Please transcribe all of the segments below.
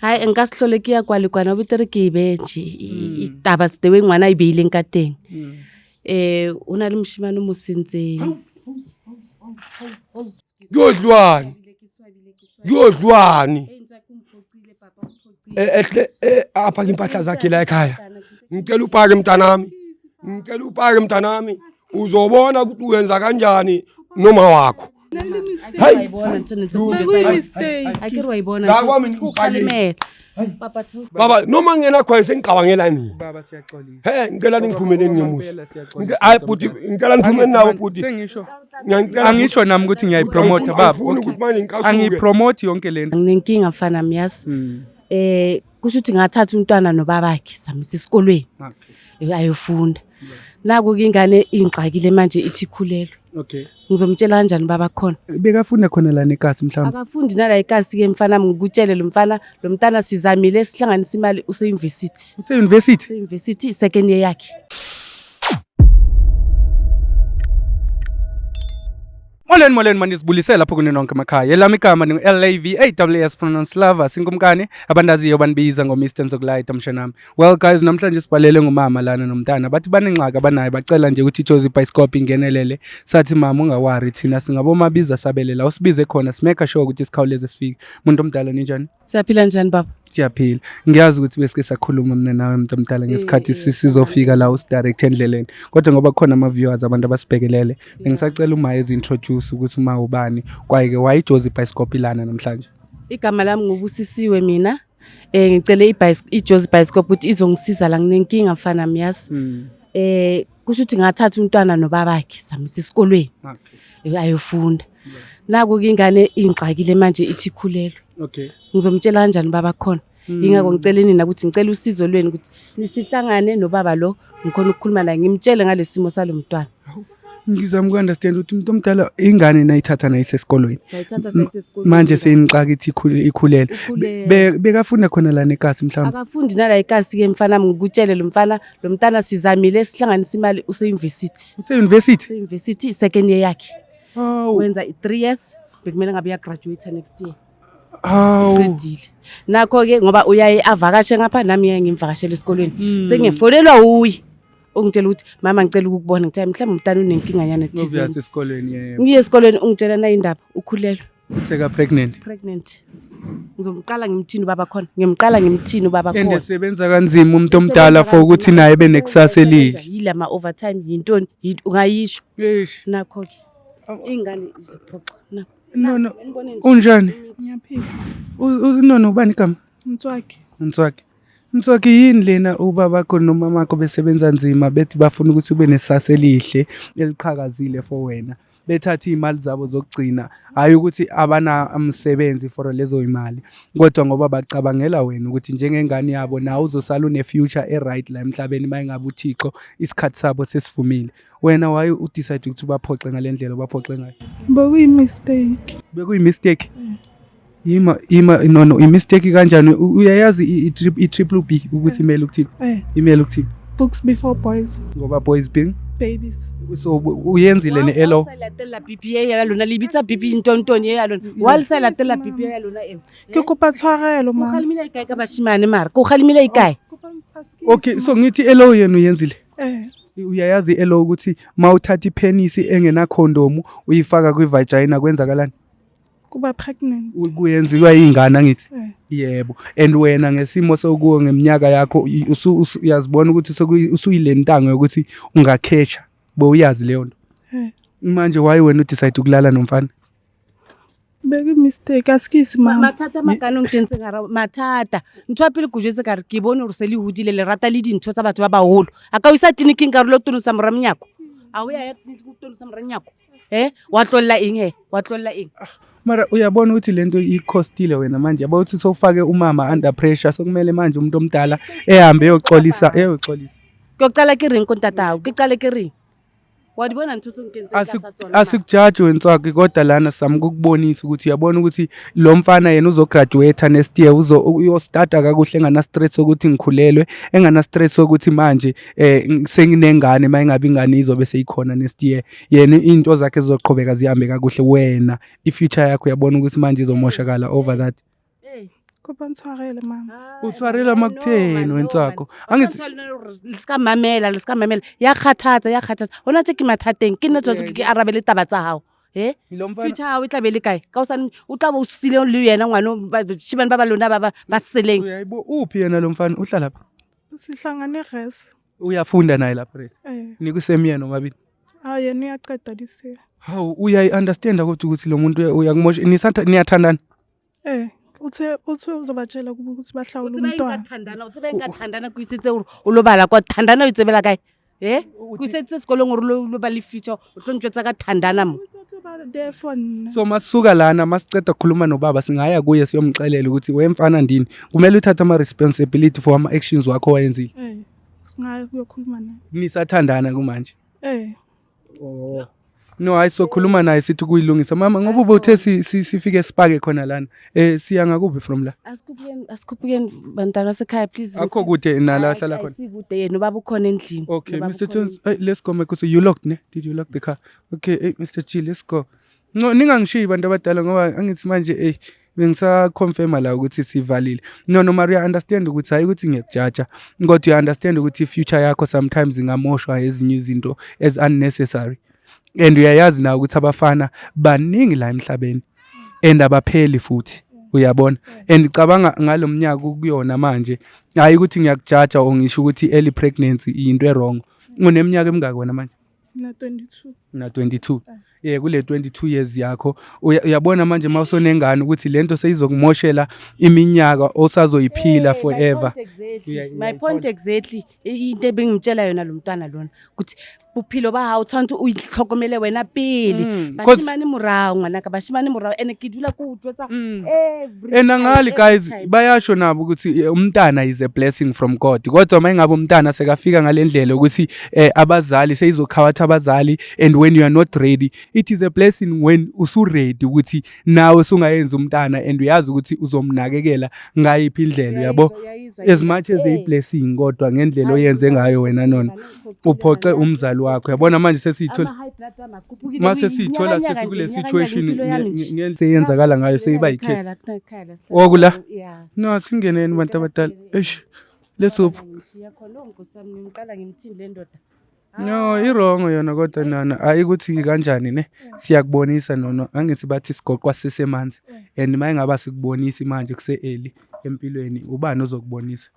Hayi ngasihlole ke ya kwalikwana bitere ke ibenji itaba tsewe ngwana ibeileng ka teng. Una le moshimane mo sentseng. Yodlwani. Apha impahla zakhe la ekhaya. Ngicela upake mntanami. Uzobona ukuthi uyenza kanjani noma wakho. Hayi akere wayibona ukhalimela baba noma ngena khona sengicabangela nini baba siyaxolisa ngicela ningiphumeleni ngemusa hayi buti ngicela ngiphumele nawe buti sengisho angisho nami ukuthi ngiyayipromote baba angipromote yonke lento nginenkinga mfana miyazi kusho ukuthi ngathatha umntwana nobabakhe samisa esikolweni ayofunda naku ingane ingxakile manje ithi khulelwe. Okay. Ngizomtshela kanjani baba khona? Bekafunda khona la nekasi mhlawumbe. Akafundi nala ikasi ke mfana ngikutshele lo mntana sizamile sihlanganisa imali use-university. Use-university? Use-university second year yakhe. Moleni mani sibulisela lapho kune nonke emakhaya. Elami igama ni LAVAWS pronounce lava singumkani abandaziyo banibiza ngo Mr Nzokulayita mshanami. Well guys namhlanje sibhalele ngumama lana nomntana bathi banengxaka abanayo bacela nje ukuthi iJozi Bioscope ingenelele sathi mama ungawari thina singabomabiza sabelela usibize khona simeka sure ukuthi sikhawuleze sifike. Umuntu omdala ninjani? Siyaphila njani baba? Siyaphila. Ngiyazi ukuthi besike sakhuluma mina nawe umuntu omdala ngesikhathi sizofika la usidirect endleleni. Kodwa ngoba khona ama viewers abantu abasibekelele ngisacela uma ezintroduce ukuthi uma ubani kwayike wayiJozi Bioscope lana namhlanje. Igama lami ngubusisiwe mina. Ngicele iJozi Bioscope ukuthi izongisiza la nginenkinga mfana miyazi. Kusho ukuthi ngathatha umntwana nobabakhe samisa esikolweni. Ayofunda. Naku ingane ingxakile manje ithi khulelwe. Okay. Ngizomtshela kanjani baba khona? Ingakho ngicela nina ukuthi ngicela usizo lweni ukuthi nisihlangane nobaba lo ngikhona ukukhuluma naye ngimtshele ngalesimo salomntwana. Ngizama ukunderstand ukuthi umuntu omdala ingane nayithatha nayisesikolweni. Manje seyinixaka ithi ikhulelwe. Bekafunda khona la nekasi mhlawumbe. Akafundi nala ikasi ke mfana ngikutshele lo mntana sizamile sihlanganisa imali use-university. Use-university? Use-university second year yakhe. Oh. Wenza 3 years bekumele ngabe uyagraduate next year. Qedile. Nakho ke ngoba uyaye avakashe ngapha nami ngiye ngimvakashela esikolweni. Sengifonelwa uyi. Ungitshela ukuthi mama ngicela ukukubona ngithi mhlawumbe umntana unenkinga yana thize. Ubuya esikolweni yebo. Ngiye esikolweni ungitshela na indaba ukhulelwe. Seka pregnant. Ngizomqala ngimthini baba khona. Ngimqala ngimthini baba khona. Endesebenza kanzima umuntu omdala for ukuthi naye benekusasa elihle. Yila ma overtime yintoni ungayisho. Yesh. Nakho ke. Ingane izophoxa. Nakho. No. Unjani? Ngiyaphila. Unono ubani igama? Mtswaki yini lena ubaba bakho nomama bakho besebenza nzima bethi bafuna ukuthi ube nesasa elihle eliqhakazile for wena. Bethatha imali zabo zokugcina hayi ukuthi abana umsebenzi for lezo imali kodwa ngoba bacabangela wena ukuthi njengengane yabo nawe uzosala une future right la emhlabeni mayingabe uThixo isikhathi sabo sesivumile wena waye udecide ukuthi baphoxe ngalendlela baphoxe ngayo Bekuyimistake. No imistake kanjani uyayazi i-triple B ukuthi imele ukuthini imele ukuthini Books before boys. Ngoba boys being Babies. So uyenzile ne-elo salatela BPA yalona libitsa BP intontoni yalona wal salatela BPA yalona Ke kopa tshwarelo ma. Ukhalimile ikae ka bashimane mara ko khalimile ikae? Okay so ngithi elo yena uyenzile uyayazi elo ukuthi mawuthatha ipenisi engena condom uyifaka kwi-vagina kwenzakalani kuba pregnant kuyenziwa ingane ngithi yebo and wena ngesimo sokuwo ngeminyaka yakho uyazibona ukuthi usuyilentanga ukuthi ungakhesha boyazi leyo nto manje why wena udecide ukulala nomfana Beke mistake askisi mama matata makano ngentse ngara matata ntho ya pele go jetse ka re ke bone re se le hudile le rata le dintho tsa batho ba baholo aka o isa tiniking ka re lo tonosa moramnyako a o ya tiniking tonosa moramnyako wa tlolla eng wa tlolla eng mara uyabona ukuthi lento ikhostile wena manje yabo uthi sofake umama under pressure sokumele manje umuntu omdala ehambe eyoxolisa kuyocala ke ring kontata ke cala ke ring wadibona ntuthu ngenze kasatsona asikujaji wentswaki kodwa lana samukubonisa ukuthi uyabona ukuthi lo mfana yena uzograduate next year uyostarta kakuhle engana stress ukuthi ngikhulelwe engana stress ukuthi manje senginengane mayingabe ingane izobe seyikhona next year yena into zakhe zizoqhubeka zihambe kakuhle wena ifuture yakho uyabona ukuthi manje izomoshakala over that Kopa ntshwarele mama. Utshwarela makutheni wensakho? Angithi Likamamela ya kgathatsa hona tse ke mathateng ke nna tsotse ke arabele taba tsa hao future hao e tla be le kae ka osane o tla bo sile le yena ngwana shibane ba lona ba seleng uyayibo uphi yena lo mfana uhlala lapha Sihlangane res. uyafunda naye lapha res nikusemiyeni omabili Yena uyaqeda this year. hawu uyayi-understanda ukuthi lo muntu uyakumosha niyathandana Uthe uzobatshela kuba ukuthi bahlawule umntwana. uthi bengathandana kwisitse ulobala kwa thandana o itsebela kae kwisitse sekolong gore lo ba le future o tlo ntjwetsa ka thandana mo There for nna. so masisuka lana masiceda ukukhuluma nobaba singaya kuye siyomxelela ukuthi wemfana ndini kumele uthathe ama-responsibility for ama-actions wakho wayenzile Singaya kuyokhuluma naye. nisathandana kumanje no hayi sokhuluma naye sithi kuyilungisa mama ngoba ubuthe sifike sipake khona lana siya ngakuphi from la asikuphukeni bantwana sekhaya please akho kude nala hlala khona sikude yena ubaba ukhona endlini okay Mr. Jones let's go because you locked ne did you lock the car okay Mr. G let's go no ningangishiyi bantu abadala ngoba angithi manje bengisaconfirma la ukuthi sivalile no Maria understand ukuthi hayi ukuthi ngiyekujaja kodwa you understand ukuthi future yakho sometimes ingamoshwa ezinye izinto as unnecessary and uyayazi na ukuthi abafana baningi la emhlabeni and abapheli futhi uyabona and cabanga ngalomnyaka kuyona manje hayi ukuthi ngiyakujaja o ngisho ukuthi early pregnancy into errong uneminyaka emingaki wena manje Na 22 kule 22 years yakho uyabona manje mawusonengane ukuthi lento seyizokumoshela iminyaka osazoyiphila forever my point exactly into ebengitshela yona lo mntwana lona ukuthi buphilo ba hao tshwantse o itlhokomele wena pele bashimane morao ngwana ka bashimane morao ene ke dula ku utlwetsa every ngali guys bayasho nabo ukuthi umntana is a blessing from God kodwa mayingabe umntana sekafika ngalendlela ukuthi abazali seyizokhawatha abazali and when you are not ready it is a blessing when usu ready ukuthi nawe sungayenza umntana and uyazi ukuthi uzomnakekela ngayiphi indlela yabo as much as a blessing kodwa ngendlela oyenze ngayo wena nona uphoxe umzali wakho yabona manje sesithola mase sithola sesikule situation ngendlela eyenzakala ngayo seyiba yikhefu okula no singeneni bantu abadala let's hope no irongo yona kodwa nana ayikuthi kanjani ne siyakubonisa nono angithi bathi sigoqwa sisemanzi and mayengaba sikubonisa manje kuse-early empilweni ubani ozokubonisa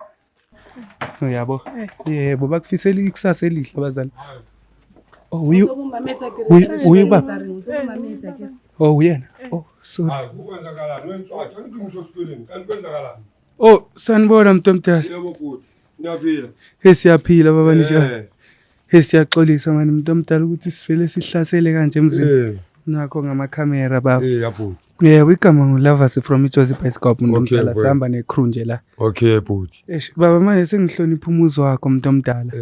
uyabo yebo bakufisela ikusasa elihle abazali uyena sorry sanibona mntu omdala siyaphila baba nisha siyaxolisa mani mntu omdala ukuthi sivele sihlasele kanje emzini nakho ngamakhamera baba yebo igama nguLovers from iJozi Bicycle umuntu omdala sihamba necrew nje la okay bhuti baba manje sengihlonipha umuzi wakho umuntu omdala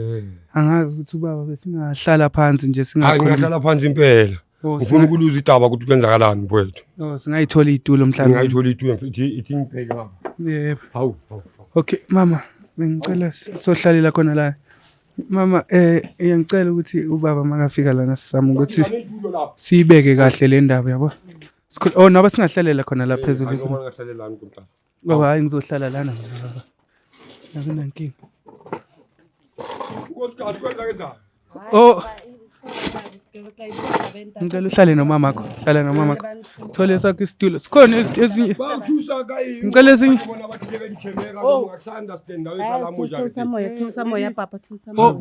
angazi ukuthi ubaba besingahlala phansi nje singahlala phansi impela ufuna ukuluza idaba ukuthi kwenzakalani mfowethu singayithola itulo mhlawumbe ngayithola itulo ithi ngipheke baba yebo hawu okay mama bengicela sohlalela khona la mama ngiyangicela ukuthi ubaba makafika lana sisama ukuthi siyibeke kahle le ndaba yabo naba singahlalela khona la phezulu baba hayi ngizohlala lana baba akunankinga ngicela uhlale nomama wakho hlala nomama wakho thole sakho isitulo sikhona ezinye ngicela ezinye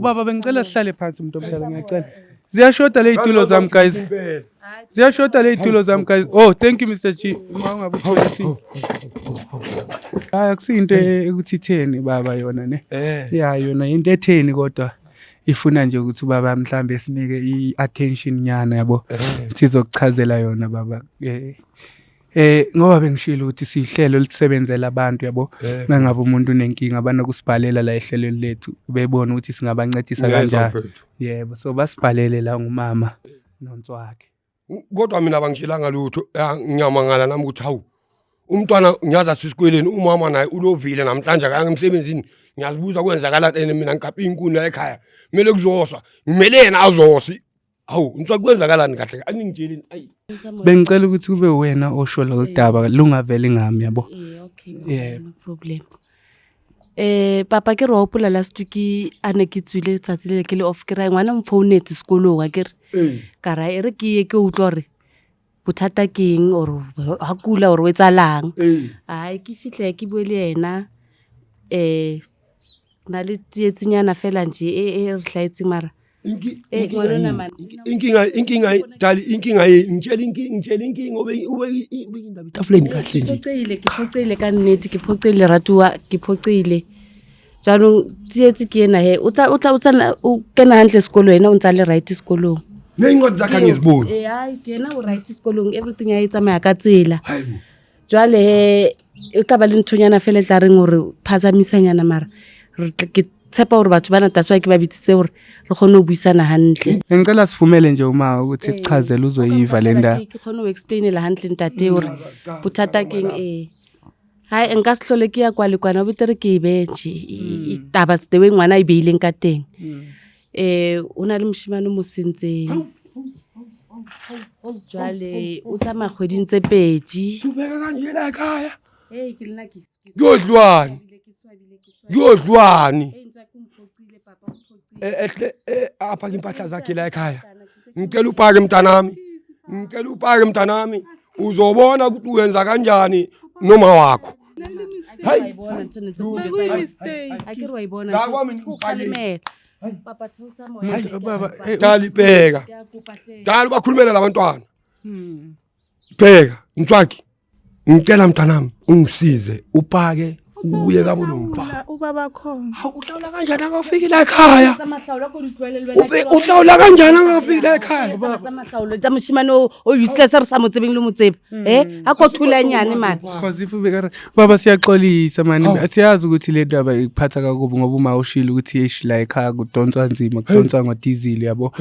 baba bengicela sihlale phansi umuntu omdala ngiyacela ziyashoda le itulo zami guys ziyashoda le itulo zami guys thank you Mr. G ungabe utholisi hayi akusinto ukuthi 10 baba yona ne yona into etheni kodwa ifuna nje ukuthi ubaba mhlambe sinike i-attention nyana yabo sizokuchazela yona baba ngoba bengishilo ukuthi sihlelo lisebenzela abantu yabo mangabe umuntu unenkinga abanokusibhalela la ehlelweni lethu bebona ukuthi singabancedisa kanjani yebo so basibhalele la ngumama nonto wakhe kodwa mina bangishilanga lutho ngiyamangala nami ukuthi hawu umntwana ngiyaza sisikweeleni umama naye ulovile namhlanje akangemsebenzini ngiyazibuza kwenzakala mina ngikaphi inkuni la ekhaya kumele kuzoswa ngimele yena azosi hawu ngisho kwenzakalani kahle aningitsheleni bengicela ukuthi kube wena osho lo daba lungaveli ngami yabo Okay, Yeah. no problem. Papa ke re wa hopola last week a ne ke tswile tsatsi le ke le off ke ra ngwana mfounetse sekolong wa ke re ka ra e re ke ye ke utlwa re bothata ke eng or ha kula or o etsalang ai ke fihle ke bue le yena na le tsietsanyana fela nje e re hlaetseng mara inkinga ngitshela inkinga ube indaba itafuleni kahle nje ke phoqeile ka nnete ke phoqeile ratuwa ke phoqeile jaanong tsietse ke ena he o tla o kena hantle sekolo wena o ntsa le right sekolong neincwadi zakhe ngizibona hayi yena o right sekolong everything ya etsamaya ka tsela jwale he o tla ba le nthonyana fela tla reng hore phazamisanyana mara ke tshepa hore batho bana taswa ke ba bitsitse hore re khone ho buisana hantle ngicela sivumele nje uma ukuthi kuchazela uzoyiva le ndaba ke khone ho explain la hantle ntate hore bothata keng hayi nka sehlole ke ya kwale kwana botere ke ibenje itaba the way ngwana I beileng ka teng ona le moshimane mo sentseng jwale o tsa magweding tse pedi ubeka kanje la ekhaya ke lena ke yodlwani apha impahla zakhe la ekhaya ngicela upake mntanami uzobona ukuthi uyenza kanjani noma wakho hayi akere wayibona ukhalimela papa thosa moya baba dali bheka dali bakhulumela labantwana bheka mthwaki ngicela mntanami ungisize upake ubuye kabo nompa ubaba khona uhlawula kanjani akafiki la ekhaya uhlawula kanjani akafiki la ekhaya mahlawulo tsa moshimane o useless re sa mo tsebeng le mo tseba a ko thula nyane man because if ubeka baba siyaxolisa mani siyazi ukuthi le ndaba ikuphatha kakubi ngoba uma ushila ukuthi ish la ekhaya kudonswa nzima kudonswa ngodizili yabo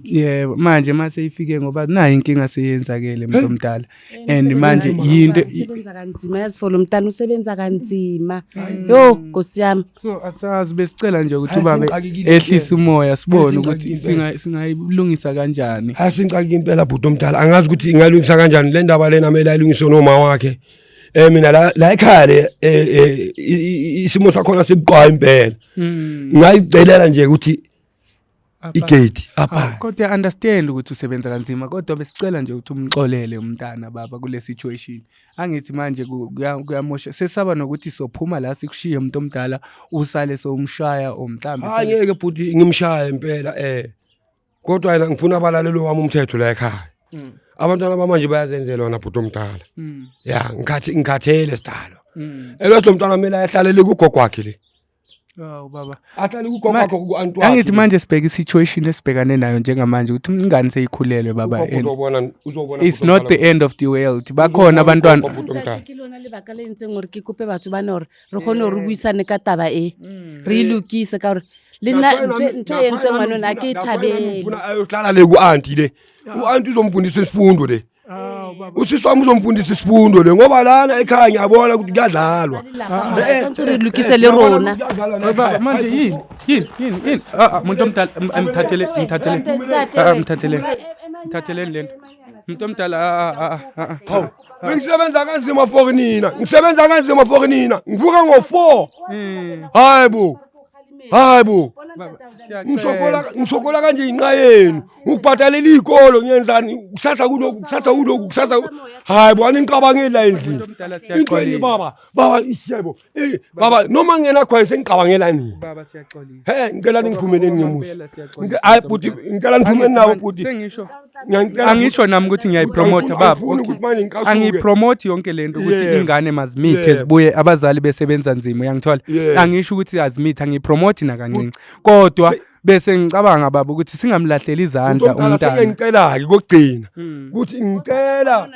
yeah manje mase ifike ngoba nayi inkinga seyenzakele umuntu omdala and manje yinto usebenza kanzima yazifolo umntana usebenza kanzima yo Nkosi yami so asazi besicela nje ukuthi ubabe ehlisa umoya sibone ukuthi singayilungisa kanjani asingxaki impela bhuti omdala angazi ukuthi ingalungisa kanjani le ndaba lena mele ayilungise noma wakhe mina la ekhaya le isimo sakhona sibuqwa impela ngayicelela nje ukuthi igate apha kodwa understand ukuthi usebenza kanzima kodwa besicela nje ukuthi umxolele umntana baba kule situation angithi manje kuyamosha sesaba nokuthi sophuma la sikushiye umuntu omdala usale somshaya omhlambi angeke bhuti ngimshaya impela kodwa yena ngifuna abalalelo wami umthetho la ekhaya abantwana bamanje bayazenzela wona bhuti omdala ya ngikhathele sidalo elosho umntwana kumele ayahlalele kugogo wakhe le baba ahlale kugogo wakhe ku-anti wakhe angithi manje sibheke i-situation esibhekane nayo njengamanje ukuthi ingane seyikhulelwe baba uzobona it's not the end of the world bakhona abantwana ke lona lebaka le ntseng hore ke kope batho bana hore re khone hore buisane ka taba re ilukise ka hore le nna ntho e ntseng ngwanona ke thabele ufuna ayohlala le ku-anti le u-anti uzomfundisa isifundo le usisi wami uzomfundisa isifundo le ngoba lana ekhaya ngiyabona ukuthi kuyadlalwa sonke re ilukise le rona baba manje yini umuntu omdala mthatheleni lento umuntu omdala ngisebenza kanzima for nina ngivuka ngo-4 hayibo ngisokola kanje inqa yenu ukubhatalela izikolo ngiyenzani kusasa kulokhu hayibo aniqabangela endlini inqweni baba isiyebo baba noma ngena khona sengiqabangela nini baba siyaxolisa ngicela ningiphumeleni ngemusa hayi bhuti ngicela niphume nawo bhuti sengisho angisho nami ukuthi ngiyayipromote baba angipromote yonke lento ukuthi ingane mazimithe zibuye abazali besebenza nzima uyangithola angisho ukuthi azimithe angipromote na kancinci kodwa bese ngicabanga baba ukuthi singamlahleli izandla umntana ngicela-ke kokugcina ukuthi ngicela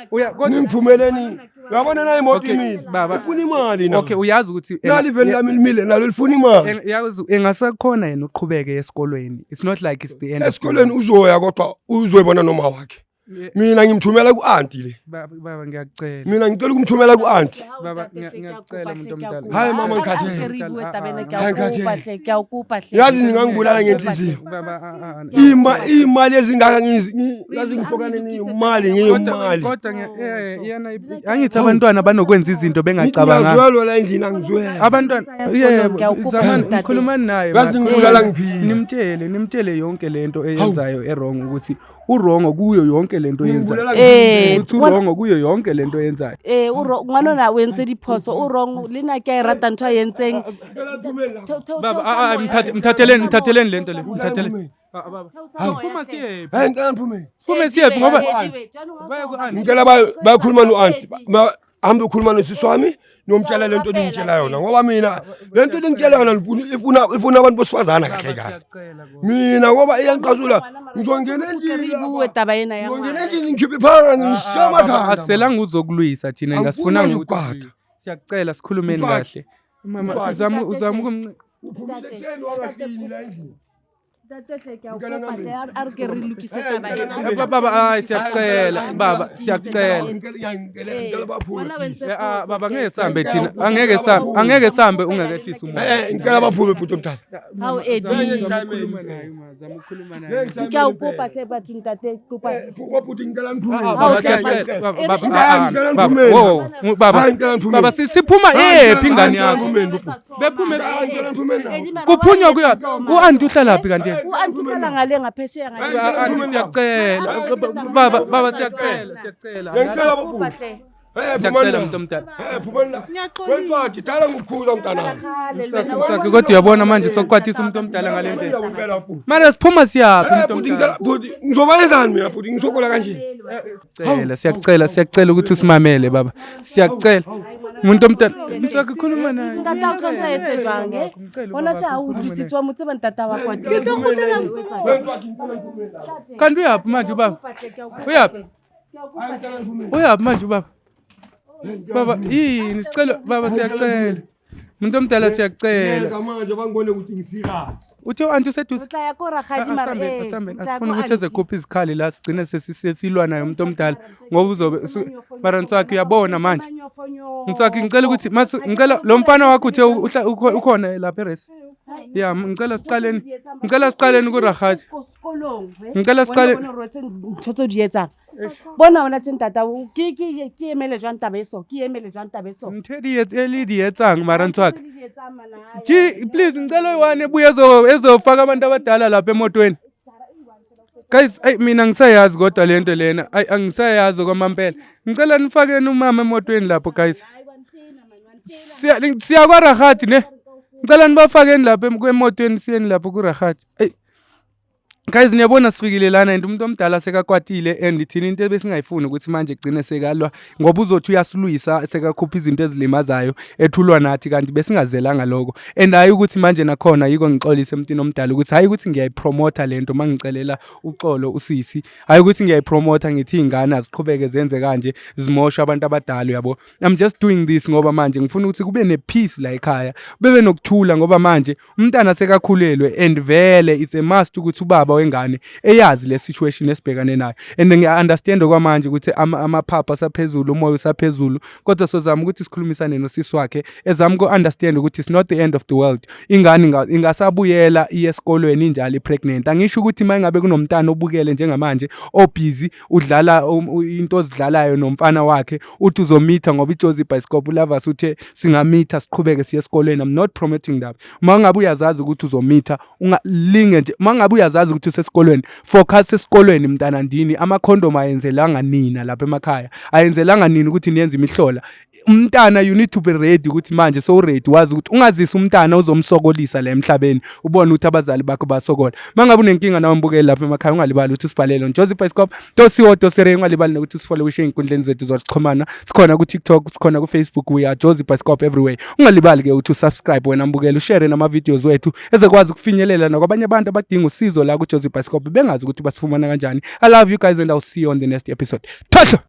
ningiphumeleni uyabona na imoto imile ifuna imali na okay uyazi ukuthi nali vele lami limile nalo lifuna imali yazi engasakhona yena uqhubeke esikolweni it's not like it's the end esikolweni uzoya kodwa uzoyibona noma wakhe mina ngimthumela ku-anti le baba ngiyacela mina ngicela ukumthumela ku-anti baba ngiyacela umuntu omdala Hayi, mama, ngikhathele. ngikhathele yazi ningangibulala ngenhliziyo baba imali ezingaka yazi ngihlokane niyimali ngiyimali kodwa yana angithi abantwana banokwenza izinto bengacabanga ngiyazwelwa la endlini angizwela abantwana zamani ngikhulumani naye yazi ngibulala ngiphila nimtshele yonke lento eyenzayo errong ukuthi urongo kuyo yonke lento yenzayo uthi urongo kuyo yonke lento yenzayo ngwanona o entse diphoso o wrong le nna ke a e rata ntho a entseng baba mthatheleni lento le mthatheleni phuma siyephi hayi ngicela ngiphume siphume siyephi ngoba baya ku-anti ngicela bayakhuluma no-anti hambe ukhuluma nosisi wami nomtshela lento engitshela yona ngoba mina lento engitshela yona ifuna abantu besifazana kahle kahle mina ngoba iyangiqasula ngizongena endlini ngikhiphe phanga ngishiya amakhanda asiselanga uzokulwisa thina ngasifunanga ukuthi Angifuni siyacela sikhulumeni kahle mama uzama uphumile ekuseni wangahlini la endlini baba hayi siyacela baba siyacela baba ngeke sihambe thina angeke sihambe ungakehlisa umoya ngicela baphume bhuti omdala hawu Eddie zama ukukhuluma naye ngiyawukopa hle bathi ntate kopa phuma bhuti ngicela ngiphume baba siyacela baba siphuma ephi ingane yakho bephume kuphunywa kuya u-anti uhlalaphi kanti u-anti uhlala ngale ngaphesheya ngale siyacela baba siyacela ngicela baphume siyacela umuntu omdala Ngiyaqolisa. Dala ngokukhula mntana. Sakhe kodwa uyabona manje sokukhwathisa umuntu omdala ngale ndlela. Mara siphuma siyaphi umuntu omdala? Ngizoba yenzani mina futhi ngisokola kanje? Siyacela ukuthi usimamele baba. Siyacela. Umuntu omdala ngizake khuluma naye. Ntata ukhonza yetsejwange. Wona cha udlisiswa mutseba ntata wakho. Kanti uyaphi manje baba? Uyaphi? Uyaphi manje baba? Baba, yini sicela baba siyacela. Umuntu omdala siyacela. Manje bangibone ukuthi ngisika. Uthe anti useduze. Utla yakora khadi mara asifuna ukuthi ezekhupha izikhali la sigcine sesilwa naye umuntu omdala ngoba uzobe mara Ntswaki uyabona manje. Ntswaki ngicela ukuthi ngicela lo mfana wakho uthe ukhona lapha eResi. Yeah, ngicela siqaleni ku Rakhadi. Ngicela siqale thotso di etsang. Bona wena ntata ke emele jwang tabeso ke emele jwang tabeso mthedi elidi yetsang mara Ntswaki please ngicela uwane buye ezofaka abantu abadala lapha emotweni guys mina ngisayazi kodwa lento lena angisayazi kwamampela ngicela nifakeni umama emotweni lapho guys siya kwa Rakhadi ne ngicela nibafakeni lapha kwemotweni siyeni lapho ku Rakhadi guys niyabona sifikile lana and umuntu omdala sekakwatile and thina into ebesingayifuni ukuthi manje gcine sekalwa ngoba uzothi uyasilwisa sekakhupha izinto ezilimazayo ethulwa nathi kanti besingazelanga lokho and hayi ukuthi manje nakhona yiko ngixolisa emntini omdala ukuthi hayi ukuthi ngiyayipromote lento mangicelela uxolo usisi hayi ukuthi ngiyayipromote ngithi ingane aziqhubeke zenze kanje zimosha abantu abadala yabo I'm just doing this ngoba manje ngifuna ukuthi kube nepeace la ekhaya bebe nokuthula ngoba manje umntana sekakhulelwe and vele it's a must ukuthi ubaba wengane eyazi le situation esibhekane nayo and ngiya-understand kwamanje ukuthi amaphapha asaphezulu umoya usaphezulu kodwa sozama ukuthi sikhulumisane nosisi wakhe ezama ku-understand ukuthi it's not the end of the world ingane ingasabuyela iye esikolweni injalo i-pregnant angisho ukuthi uma ingabe kunomntana obukele njengamanje obusy udlala into ozidlalayo nomfana wakhe uthi uzomitha ngoba iJozi Bioscope Lovers uthe singamitha siqhubeke siye esikolweni I'm not promoting that uma ngabe uyazazi ukuthi uzomitha ungalinge nje uma ngabe uyazazi ukuthi usesikolweni focus esikolweni mntana ndini ama-condom ayenzelanga nina lapha emakhaya ayenzelanga nini ukuthi niyenze imihlola umntana you need to be ready ukuthi manje so ready wazi ukuthi ungazisa umntana uzomsokolisa la emhlabeni ubone ukuthi abazali bakho basokola mangabe unenkinga nawe mbukeli lapha emakhaya ungalibali ukuthi usibhalele uJozi Bioscope tosiwo ungalibali ukuthi usifollow ey'nkundleni zethu zokuxhumana sikhona ku TikTok sikhona ku Facebook we are Jozi Bioscope everywhere ungalibali ke ukuthi usubscribe wena mbukeli ushare nama videos wethu ezekwazi ukufinyelela nakwabanye abantu abadinga usizo la ku Jozi Bioscope bengazi ukuthi basifumana kanjani I love you guys and I'll see you on the next episode. Tasha